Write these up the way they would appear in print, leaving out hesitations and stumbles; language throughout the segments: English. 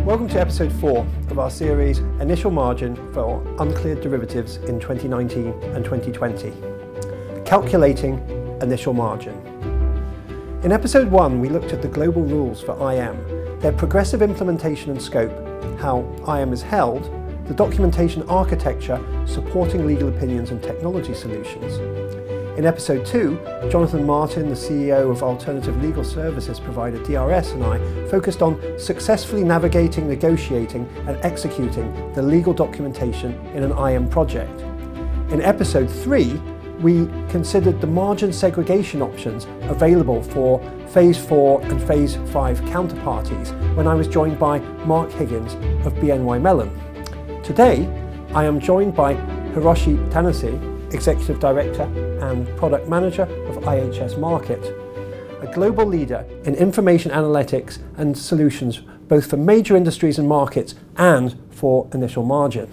Welcome to episode 4 of our series Initial Margin for Uncleared Derivatives in 2019 and 2020. Calculating Initial Margin. In episode 1 we looked at the global rules for IM, their progressive implementation and scope, how IM is held, the documentation architecture supporting legal opinions and technology solutions. In episode 2, Jonathan Martin, the CEO of alternative legal services provider DRS, and I focused on successfully navigating, negotiating and executing the legal documentation in an IM project. In episode 3, we considered the margin segregation options available for Phase 4 and Phase 5 counterparties when I was joined by Mark Higgins of BNY Mellon. Today, I am joined by Hiroshi Tanase, Executive Director and Product Manager of IHS Markit, a global leader in information analytics and solutions both for major industries and markets and for initial margin.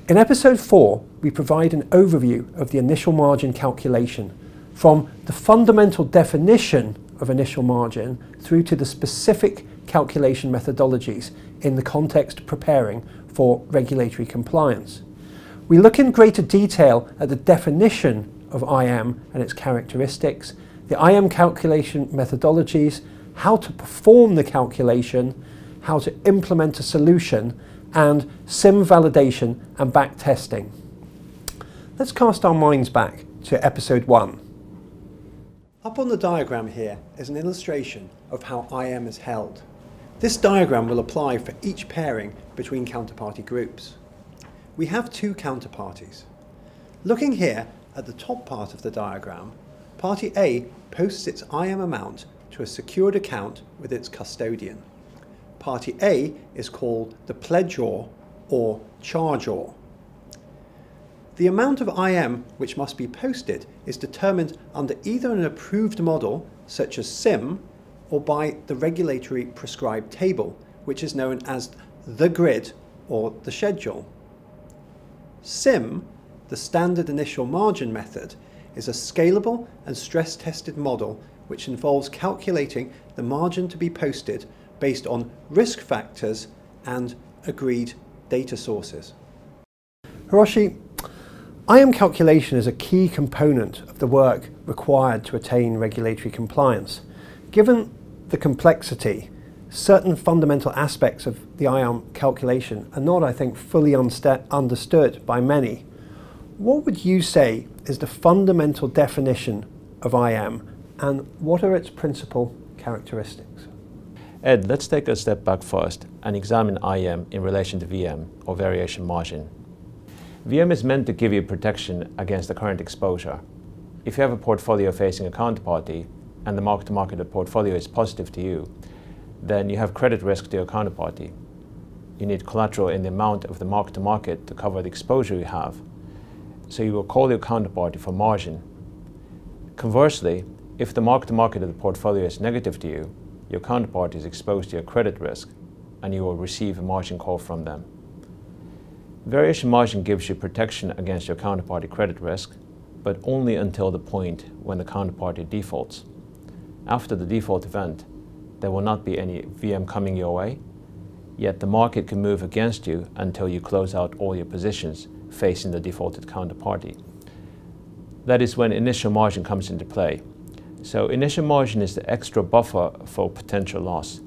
In episode 4, we provide an overview of the initial margin calculation, from the fundamental definition of initial margin through to the specific calculation methodologies in the context of preparing for regulatory compliance. We look in greater detail at the definition of IM and its characteristics, the IM calculation methodologies, how to perform the calculation, how to implement a solution, and SIMM validation and backtesting. Let's cast our minds back to episode 1. Up on the diagram here is an illustration of how IM is held. This diagram will apply for each pairing between counterparty groups. We have two counterparties. Looking here at the top part of the diagram, party A posts its IM amount to a secured account with its custodian. Party A is called the pledgeor or chargeor. The amount of IM which must be posted is determined under either an approved model such as SIMM or by the regulatory prescribed table, which is known as the grid or the schedule. SIMM, the standard initial margin method, is a scalable and stress-tested model which involves calculating the margin to be posted based on risk factors and agreed data sources. Hiroshi, IM calculation is a key component of the work required to attain regulatory compliance. Given the complexity, certain fundamental aspects of the IM calculation are not, I think, fully understood by many. What would you say is the fundamental definition of IM, and what are its principal characteristics? Ed, let's take a step back first and examine IM in relation to VM, or variation margin. VM is meant to give you protection against the current exposure. If you have a portfolio facing a counterparty and the mark-to-market of the portfolio is positive to you, then you have credit risk to your counterparty. You need collateral in the amount of the mark-to-market to cover the exposure you have, so you will call your counterparty for margin. Conversely, if the mark-to-market of the portfolio is negative to you, your counterparty is exposed to your credit risk and you will receive a margin call from them. Variation margin gives you protection against your counterparty credit risk, but only until the point when the counterparty defaults. After the default event, there will not be any VM coming your way, yet the market can move against you until you close out all your positions facing the defaulted counterparty. That is when initial margin comes into play. So initial margin is the extra buffer for potential loss.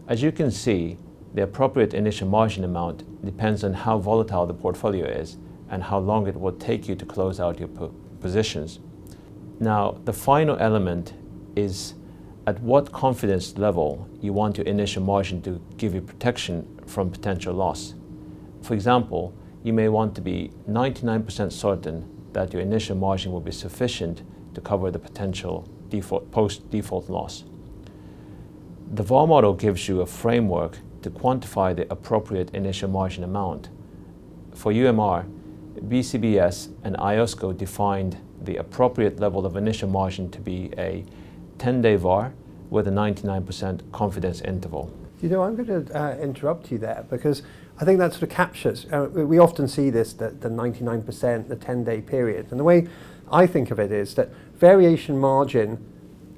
As you can see, the appropriate initial margin amount depends on how volatile the portfolio is and how long it will take you to close out your positions. Now, the final element is at what confidence level you want your initial margin to give you protection from potential loss. For example, you may want to be 99% certain that your initial margin will be sufficient to cover the potential post-default loss. The VAR model gives you a framework to quantify the appropriate initial margin amount. For UMR, BCBS and IOSCO defined the appropriate level of initial margin to be a 10-day VAR with a 99% confidence interval. You know, I'm going to interrupt you there because I think that sort of captures, we often see this, the 99%, the 10-day period, and the way I think of it is that variation margin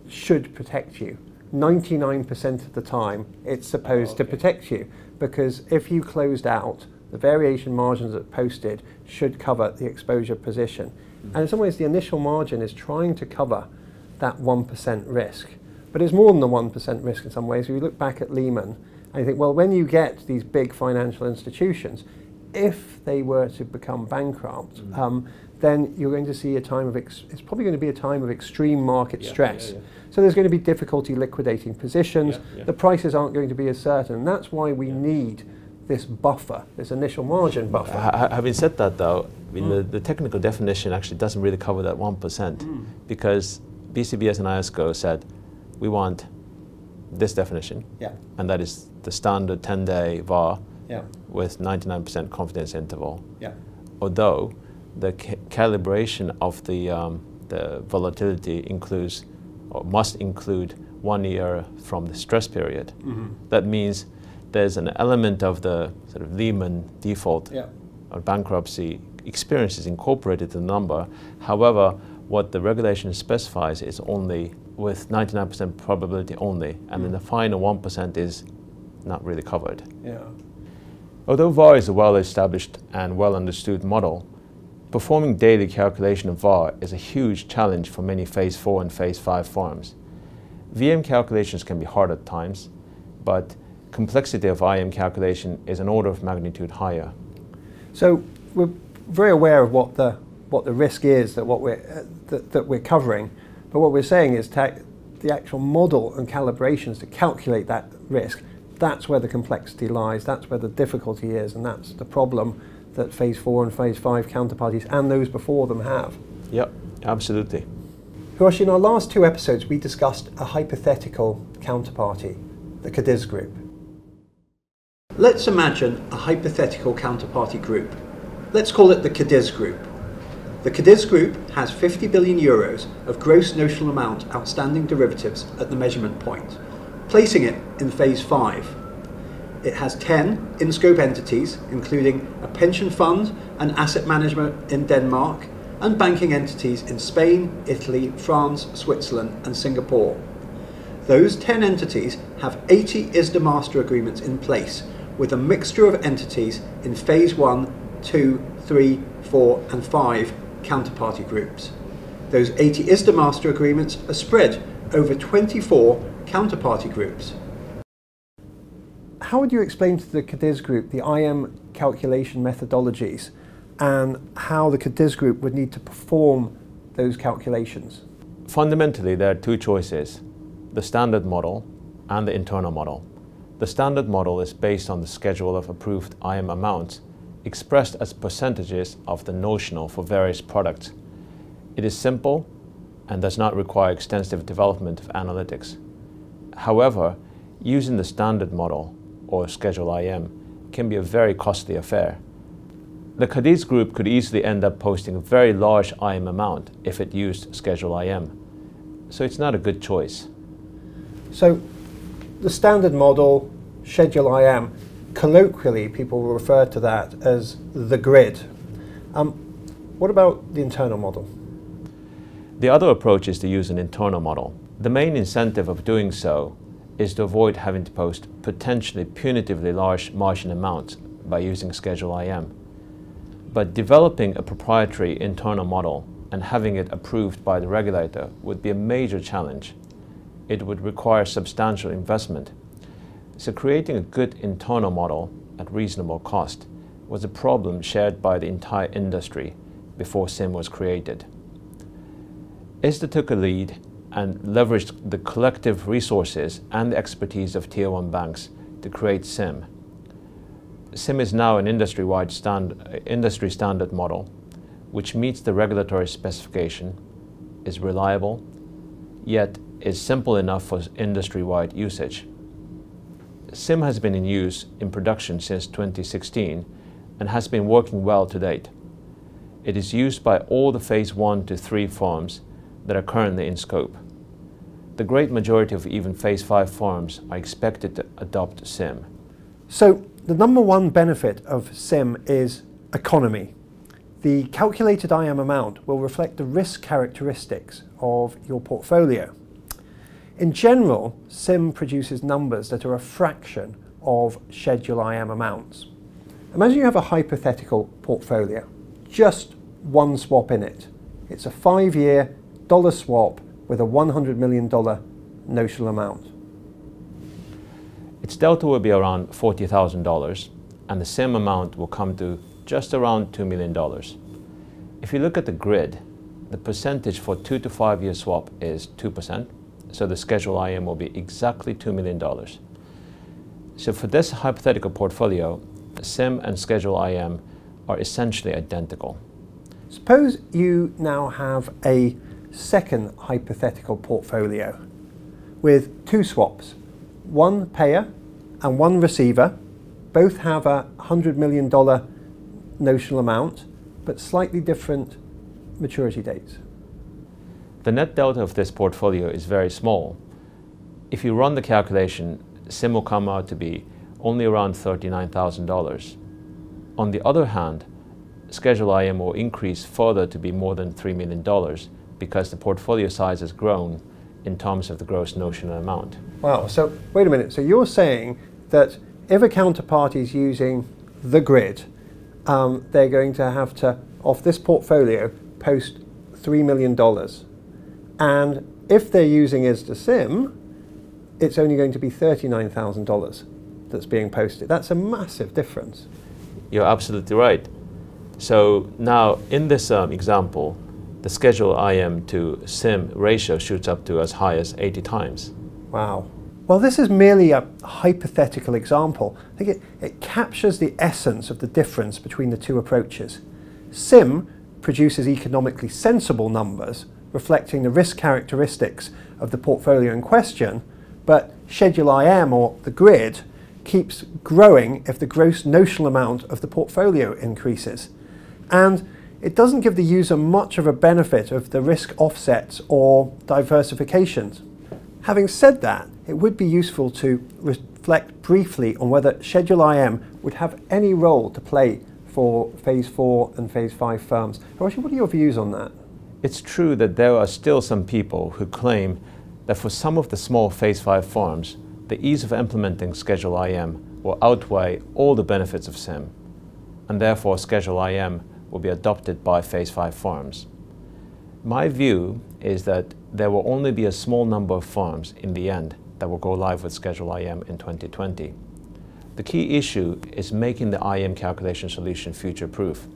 should protect you 99% of the time it's supposed to protect you, because if you closed out, the variation margins that posted should cover the exposure position. And in some ways the initial margin is trying to cover that 1% risk. But it's more than the 1% risk in some ways. If you look back at Lehman and you think, well, when you get these big financial institutions, if they were to become bankrupt, then you're going to see a time of, it's probably going to be a time of extreme market stress. So there's going to be difficulty liquidating positions. The prices aren't going to be as certain. And that's why we need this buffer, this initial margin buffer. Having said that though, I mean, the technical definition actually doesn't really cover that 1%, because BCBS and ISCO said, we want this definition, and that is the standard 10-day VAR with 99% confidence interval. Although the calibration of the volatility includes, or must include, 1 year from the stress period. That means there's an element of the sort of Lehman default or bankruptcy experiences incorporated in the number. However, what the regulation specifies is only with 99% probability only, and then the final 1% is not really covered. Although VAR is a well-established and well-understood model, performing daily calculation of VAR is a huge challenge for many Phase 4 and Phase 5 firms. VM calculations can be hard at times, but complexity of IM calculation is an order of magnitude higher. So we're very aware of what the risk is that we're covering, but what we're saying is the actual model and calibrations to calculate that risk. That's where the complexity lies. That's where the difficulty is, and that's the problem that Phase 4 and Phase 5 counterparties and those before them have. Yep, absolutely. Hiroshi, in our last 2 episodes, we discussed a hypothetical counterparty, the Cadiz group. Let's imagine a hypothetical counterparty group. Let's call it the Cadiz group. The Cadiz group has 50 billion euros of gross notional amount outstanding derivatives at the measurement point, placing it in Phase 5. It has 10 in-scope entities, including a pension fund and asset management in Denmark, and banking entities in Spain, Italy, France, Switzerland, and Singapore. Those 10 entities have 80 ISDA master agreements in place, with a mixture of entities in Phase 1, 2, 3, 4, and 5 counterparty groups. Those 80 ISDA master agreements are spread over 24 counterparty groups. How would you explain to the Cadiz group the IM calculation methodologies and how the Cadiz group would need to perform those calculations? Fundamentally, there are 2 choices, the standard model and the internal model. The standard model is based on the schedule of approved IM amounts expressed as percentages of the notional for various products. It is simple and does not require extensive development of analytics. However, using the standard model or Schedule IM can be a very costly affair. The Cadiz group could easily end up posting a very large IM amount if it used Schedule IM. So it's not a good choice. So the standard model, Schedule IM, colloquially people will refer to that as the grid. What about the internal model? The other approach is to use an internal model. The main incentive of doing so is to avoid having to post potentially punitively large margin amounts by using Schedule IM. But developing a proprietary internal model and having it approved by the regulator would be a major challenge. It would require substantial investment. So creating a good internal model at reasonable cost was a problem shared by the entire industry before SIMM was created. ISDA took a lead and leveraged the collective resources and the expertise of Tier 1 banks to create SIMM. SIMM is now an industry-wide industry standard model, which meets the regulatory specification, is reliable, yet is simple enough for industry-wide usage. SIMM has been in use in production since 2016 and has been working well to date. It is used by all the Phase 1 to 3 firms that are currently in scope. The great majority of even Phase 5 firms are expected to adopt SIMM. So the number one benefit of SIMM is economy. The calculated IM amount will reflect the risk characteristics of your portfolio. In general, SIMM produces numbers that are a fraction of Schedule IM amounts. Imagine you have a hypothetical portfolio, just one swap in it. It's a 5-year dollar swap with a $100 million notional amount. Its delta will be around $40,000, and the SIMM amount will come to just around $2 million. If you look at the grid, the percentage for 2 to 5 year swap is 2%, so the Schedule IM will be exactly $2 million. So for this hypothetical portfolio, SIMM and Schedule IM are essentially identical. Suppose you now have a second hypothetical portfolio with 2 swaps, one payer and one receiver. Both have a $100 million notional amount, but slightly different maturity dates. The net delta of this portfolio is very small. If you run the calculation, SIMM will come out to be only around $39,000. On the other hand, Schedule IM will increase further to be more than $3 million because the portfolio size has grown in terms of the gross notional amount. Wow, so wait a minute, so you're saying that if a counterparty is using the grid, they're going to have to, off this portfolio, post $3 million. And if they're using ISDA SIMM, it's only going to be $39,000 that's being posted. That's a massive difference. You're absolutely right. So now in this example, the Schedule IM to SIMM ratio shoots up to as high as 80 times. Wow. Well, this is merely a hypothetical example. I think it captures the essence of the difference between the two approaches. SIMM produces economically sensible numbers reflecting the risk characteristics of the portfolio in question, but Schedule IM, or the grid, keeps growing if the gross notional amount of the portfolio increases. And it doesn't give the user much of a benefit of the risk offsets or diversifications. Having said that, it would be useful to reflect briefly on whether Schedule IM would have any role to play for Phase 4 and Phase 5 firms. Hiroshi, what are your views on that? It's true that there are still some people who claim that for some of the small Phase 5 firms, the ease of implementing Schedule IM will outweigh all the benefits of SIMM, and therefore Schedule IM will be adopted by Phase 5 firms. My view is that there will only be a small number of firms in the end that will go live with Schedule IM in 2020. The key issue is making the IM calculation solution future-proof.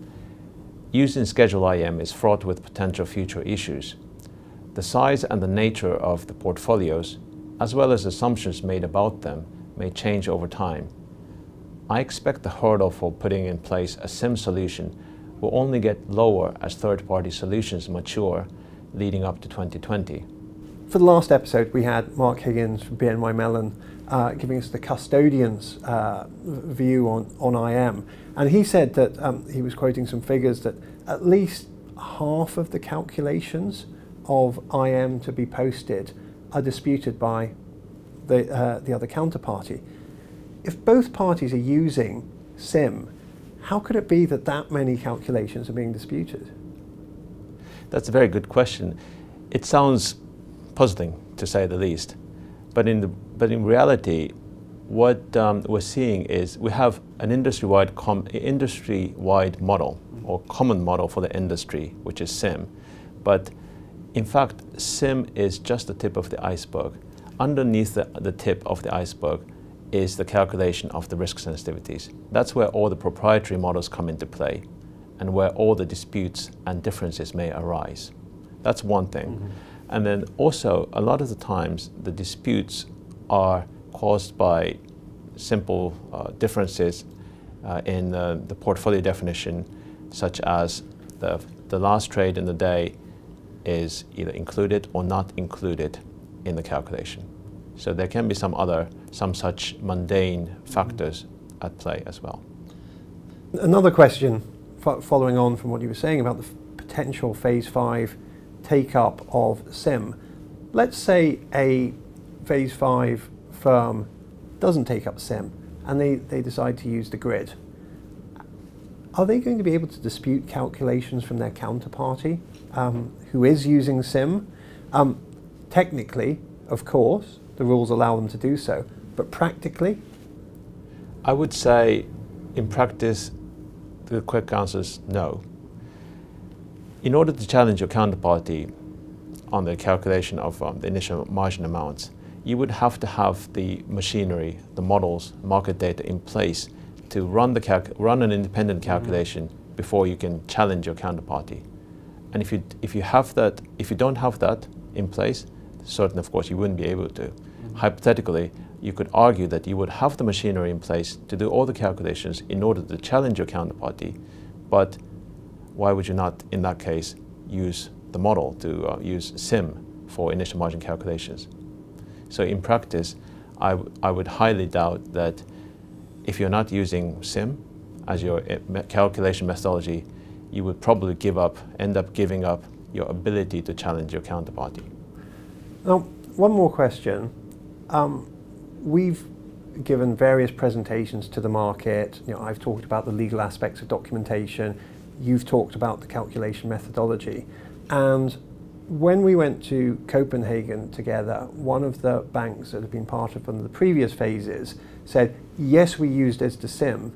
Using Schedule IM is fraught with potential future issues. The size and the nature of the portfolios, as well as assumptions made about them, may change over time. I expect the hurdle for putting in place a SIMM solution will only get lower as third-party solutions mature leading up to 2020. For the last episode, we had Mark Higgins from BNY Mellon giving us the custodian's view on IM. And he said that, he was quoting some figures, that at least half of the calculations of IM to be posted are disputed by the other counterparty. If both parties are using SIMM, how could it be that that many calculations are being disputed? That's a very good question. It sounds puzzling, to say the least. But in reality, what we're seeing is we have an industry-wide model, or common model for the industry, which is SIMM. But in fact, SIMM is just the tip of the iceberg. Underneath the tip of the iceberg is the calculation of the risk sensitivities. That's where all the proprietary models come into play, and where all the disputes and differences may arise. That's one thing. Mm-hmm. And then also, a lot of the times, the disputes are caused by simple differences in the portfolio definition, such as the last trade in the day is either included or not included in the calculation. So there can be some such mundane factors at play as well. Another question, following on from what you were saying about the potential Phase 5 take-up of SIMM. Let's say a Phase 5 firm doesn't take up SIMM and they decide to use the grid. Are they going to be able to dispute calculations from their counterparty who is using SIMM? Technically, of course, the rules allow them to do so, but practically? I would say, in practice, the quick answer is no. In order to challenge your counterparty on the calculation of the initial margin amounts, you would have to have the machinery, the models, market data in place to run an independent calculation before you can challenge your counterparty. And if you don't have that in place, certainly, of course, you wouldn't be able to. Hypothetically, you could argue that you would have the machinery in place to do all the calculations in order to challenge your counterparty, but why would you not, in that case, use the model to use SIMM for initial margin calculations? So in practice, I would highly doubt that if you're not using SIMM as your calculation methodology, you would probably end up giving up your ability to challenge your counterparty. Now, one more question. We've given various presentations to the market. I've talked about the legal aspects of documentation. You've talked about the calculation methodology. And when we went to Copenhagen together, one of the banks that had been part of one of the previous phases said, yes, we used SIMM,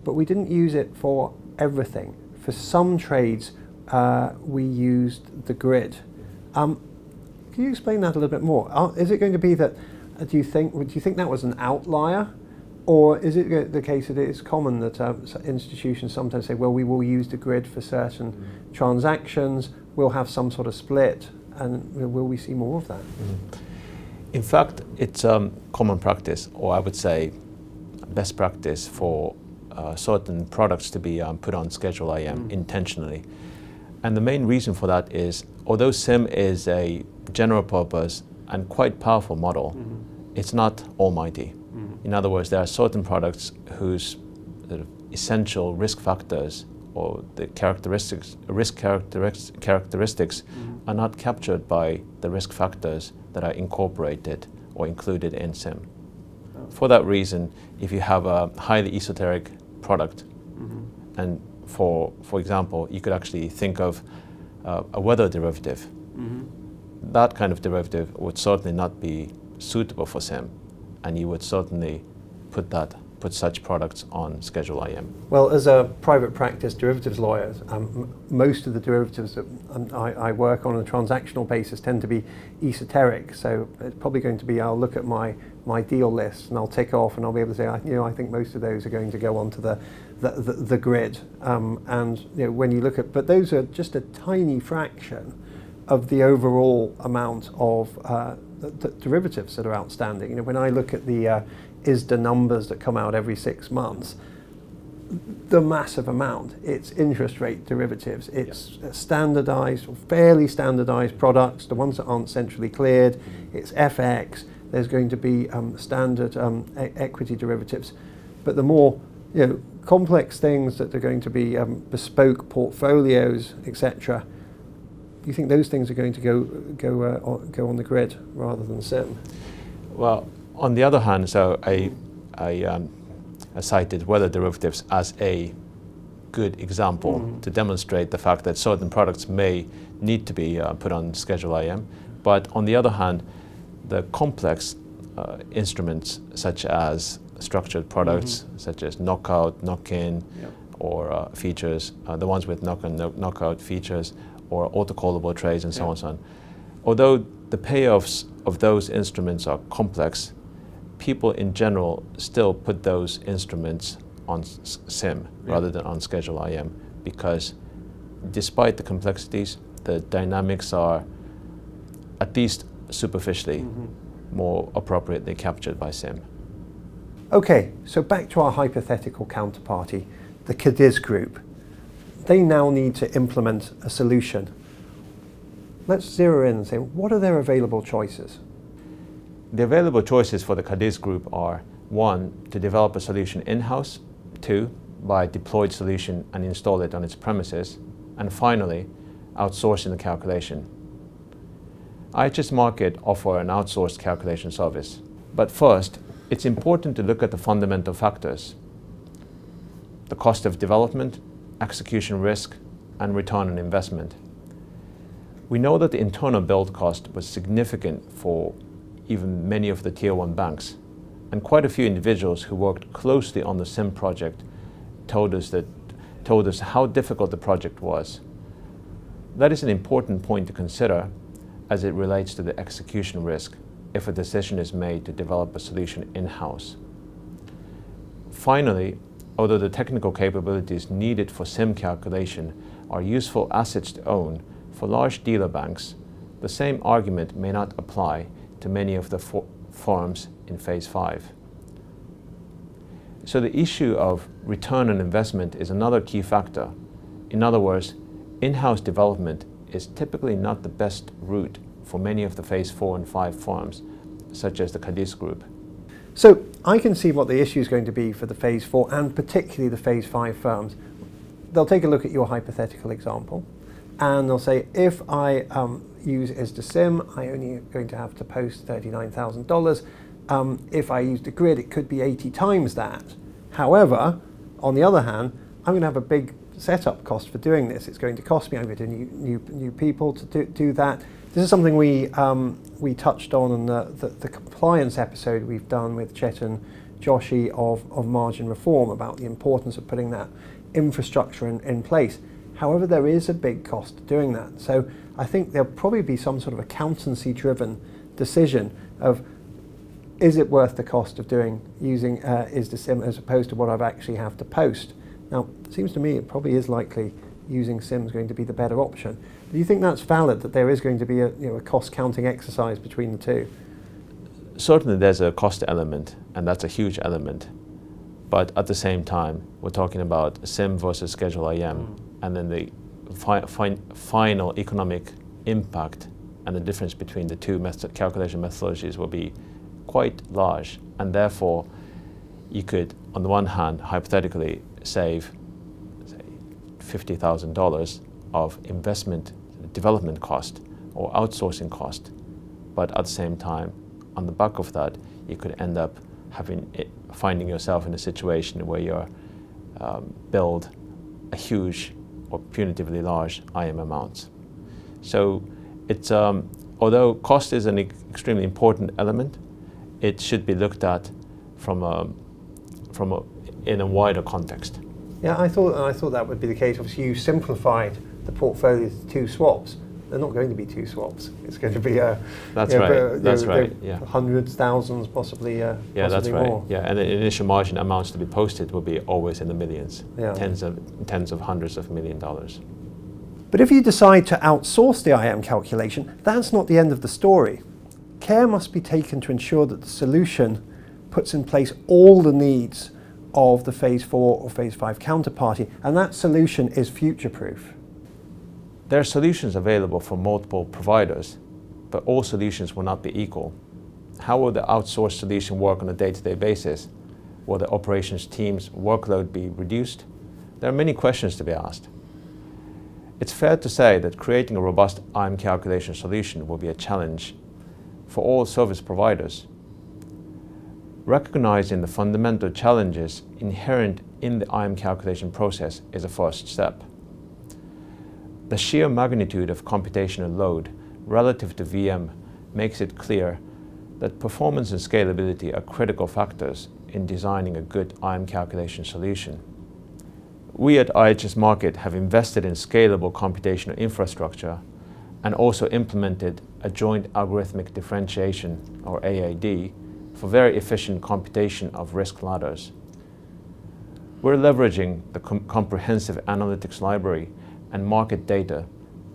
but we didn't use it for everything. For some trades, we used the grid. Can you explain that a little bit more? Is it going to be that, do you think that was an outlier? Or is it the case that it's common that institutions sometimes say, well, we will use the grid for certain transactions, we'll have some sort of split, and will we see more of that? In fact, it's common practice, or I would say best practice for certain products to be put on Schedule IM intentionally. And the main reason for that is, although SIMM is a general purpose and quite powerful model, it's not almighty. In other words, there are certain products whose sort of essential risk factors or the risk characteristics are not captured by the risk factors that are incorporated or included in SIMM. For that reason, if you have a highly esoteric product, and for example, you could actually think of a weather derivative, that kind of derivative would certainly not be suitable for SIMM, and you would certainly put such products on Schedule IM. Well, as a private practice derivatives lawyer, most of the derivatives that I work on a transactional basis tend to be esoteric. So it's probably going to be, I'll look at my deal list and I'll tick off and I'll be able to say, I think most of those are going to go onto the grid. And when you look at, but those are just a tiny fraction of the overall amount of the derivatives that are outstanding. When I look at the ISDA numbers that come out every 6 months, the massive amount, it's interest rate derivatives, it's standardized or fairly standardized products, the ones that aren't centrally cleared, it's FX, there's going to be standard equity derivatives. But the more complex things that are going to be bespoke portfolios, etc., do you think those things are going to go on the grid rather than SIMM? Well, on the other hand, so I cited weather derivatives as a good example to demonstrate the fact that certain products may need to be put on Schedule IM. But on the other hand, the complex instruments such as structured products, such as knockout, knock-in, or features, the ones with knockout features, or auto-callable trades and so on and so on. Although the payoffs of those instruments are complex, people in general still put those instruments on SIMM rather than on Schedule IM, because despite the complexities, the dynamics are at least superficially more appropriately captured by SIMM. Okay, so back to our hypothetical counterparty, the Cadiz group. They now need to implement a solution. Let's zero in and say, what are their available choices? The available choices for the Cadiz group are: 1, to develop a solution in-house; 2, buy a deployed solution and install it on its premises; and finally, outsourcing the calculation. IHS Markit offer an outsourced calculation service. But first, it's important to look at the fundamental factors: the cost of development, execution risk, and return on investment. We know that the internal build cost was significant for even many of the Tier 1 banks. And quite a few individuals who worked closely on the SIMM project told us how difficult the project was. That is an important point to consider as it relates to the execution risk if a decision is made to develop a solution in-house. Finally, although the technical capabilities needed for SIMM calculation are useful assets to own for large dealer banks, the same argument may not apply to many of the firms in Phase 5. So the issue of return on investment is another key factor. In other words, in-house development is typically not the best route for many of the Phase 4 and 5 firms, such as the Cadiz Group. So I can see what the issue is going to be for the Phase 4 and particularly the Phase 5 firms. They'll take a look at your hypothetical example and they'll say, if I use SIMM, I only going to have to post $39,000. If I use the grid, it could be 80 times that. However, on the other hand, I'm going to have a big setup cost for doing this. It's going to cost me. I'm going to new people to do that. This is something we touched on in the compliance episode we've done with Chet and Joshi of margin reform about the importance of putting that infrastructure in place. However, there is a big cost to doing that. So I think there'll probably be some sort of accountancy-driven decision of, is it worth the cost of using SIMM as opposed to what I've actually have to post? Now, it seems to me it probably is likely using SIMM is going to be the better option. Do you think that's valid, that there is going to be a cost-counting exercise between the two? Certainly there's a cost element, and that's a huge element. But at the same time, we're talking about SIMM versus Schedule IM, and then the final economic impact and the difference between the two calculation methodologies will be quite large. And therefore, you could, on the one hand, hypothetically save, say, $50,000 of investment development cost or outsourcing cost. But at the same time, on the back of that, you could end up finding yourself in a situation where you're build a huge or punitively large IM amounts. So it's, although cost is an extremely important element, it should be looked at in a wider context. Yeah, I thought that would be the case. Obviously, you simplified the portfolio to 2 swaps. They're not going to be 2 swaps. It's going to be hundreds, thousands, possibly. Yeah, that's right. More. Yeah, and the initial margin amounts to be posted will be always in the millions, tens of hundreds of $1 million. But if you decide to outsource the IM calculation, that's not the end of the story. Care must be taken to ensure that the solution puts in place all the needs of the Phase 4 or Phase 5 counterparty, and that solution is future-proof. There are solutions available from multiple providers, but all solutions will not be equal. How will the outsourced solution work on a day-to-day basis? Will the operations team's workload be reduced? There are many questions to be asked. It's fair to say that creating a robust IM calculation solution will be a challenge for all service providers. Recognizing the fundamental challenges inherent in the IM calculation process is a first step. The sheer magnitude of computational load relative to VM makes it clear that performance and scalability are critical factors in designing a good IM calculation solution. We at IHS Markit have invested in scalable computational infrastructure and also implemented a joint algorithmic differentiation, or AAD, for very efficient computation of risk ladders. We're leveraging the comprehensive analytics library and market data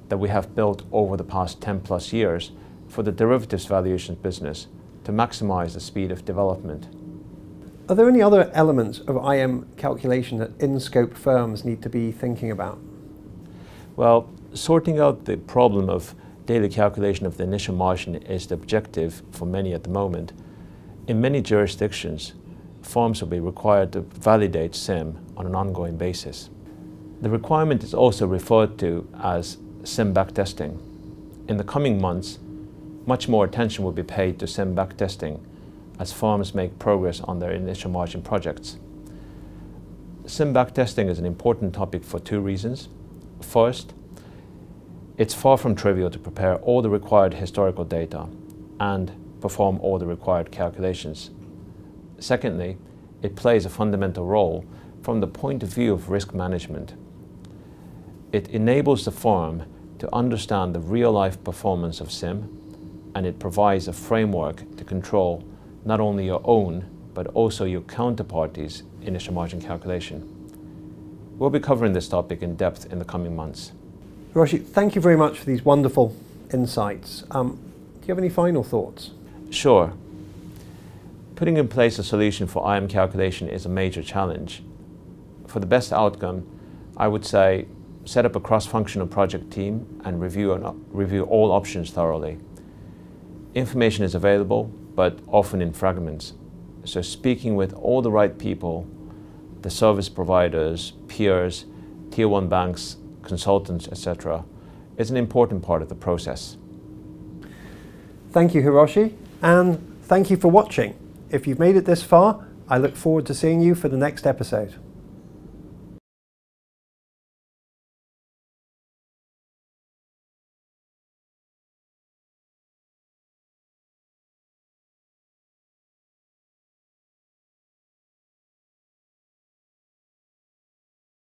that we have built over the past 10+ years for the derivatives valuation business to maximize the speed of development. Are there any other elements of IM calculation that in-scope firms need to be thinking about? Well, sorting out the problem of daily calculation of the initial margin is the objective for many at the moment. In many jurisdictions, firms will be required to validate SIMM on an ongoing basis. The requirement is also referred to as SIMM backtesting. In the coming months, much more attention will be paid to SIMM backtesting as firms make progress on their initial margin projects. SIMM backtesting is an important topic for 2 reasons. First, it's far from trivial to prepare all the required historical data, and perform all the required calculations. Secondly, it plays a fundamental role from the point of view of risk management. It enables the firm to understand the real-life performance of SIMM, and it provides a framework to control not only your own, but also your counterparty's initial margin calculation. We'll be covering this topic in depth in the coming months. Hiroshi, thank you very much for these wonderful insights. Do you have any final thoughts? Sure. Putting in place a solution for IM calculation is a major challenge. For the best outcome, I would say set up a cross-functional project team and review all options thoroughly. Information is available, but often in fragments. So speaking with all the right people, the service providers, peers, tier 1 banks, consultants, etc., is an important part of the process. Thank you, Hiroshi, and thank you for watching. If you've made it this far, I look forward to seeing you for the next episode.